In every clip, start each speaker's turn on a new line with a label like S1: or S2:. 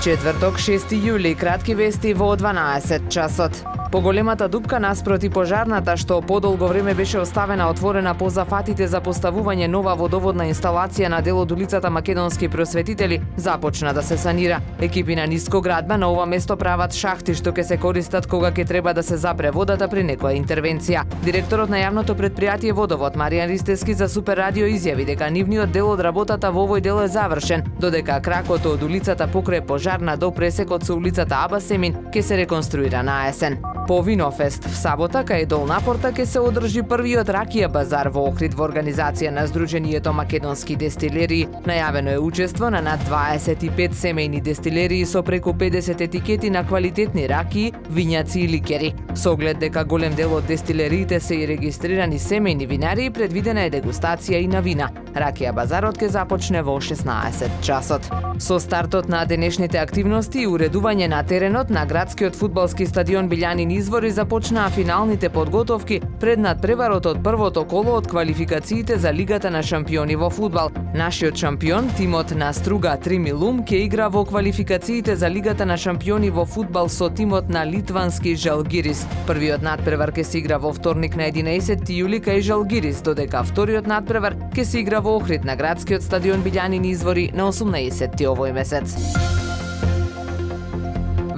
S1: Четврток, 6 јули, кратки вести во 12 часот. Поголемата дупка наспроти пожарната, што подолго време беше оставена отворена по зафатите за поставување нова водоводна инсталација на дел од улицата Македонски просветители, започна да се санира. Екипи на Нискоградба на ова место прават шахти што ќе се користат кога ќе треба да се запре водата при некоја интервенција. Директорот на јавното предпријатие Водовод Маријан Ристевски за Супер Радио изјави дека нивниот дел од работата во овој дел е завршен, додека кракото од улицата покрај пожарна до пресекот со улицата Аба Семин ќе се реконструира на есен. По Винофест в сабота кај Долна Порта ќе се одржи првиот ракија базар во Охрид во организација на Сдруженијето Македонски дестилерии. Најавено е учество на над 25 семејни дестилерии со преку 50 етикети на квалитетни ракии, вињаци и ликери. Со оглед дека голем дел од дестилериите се и регистрирани семејни винари, предвидена е дегустација и на вина. Ракија базарот ќе започне во 16 часот. Со стартот на денешните активности и уредување на теренот на градскиот фудбалски стадион Билјанин Извори започнаа финалните подготовки пред надпреварот од првото коло од квалификациите за Лигата на шампиони во фудбал. Нашиот шампион, тимот на Струга Тримилум, ќе игра во квалификациите за Лигата на шампиони во фудбал со тимот на литвански Жалгирис. Првиот надпревар ќе се игра во вторник на 11 јули кај Жалгирис, додека вториот надпревар ќе се игра во Охрид на градскиот стадион Билјанин Извори на 18 овој месец.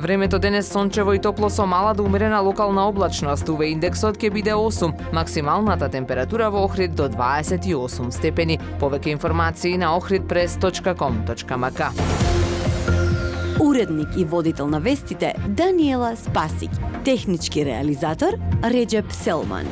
S1: Времето денес сончево и топло со мала до умерена локална облачност. УВ индексот ќе биде 8, максималната температура во Охрид до 28 степени. Повеќе информации на ohridpress.com.mk.
S2: Уредник и водител на вестите Даниела Спасик. Технички реализатор Реджеп Селман.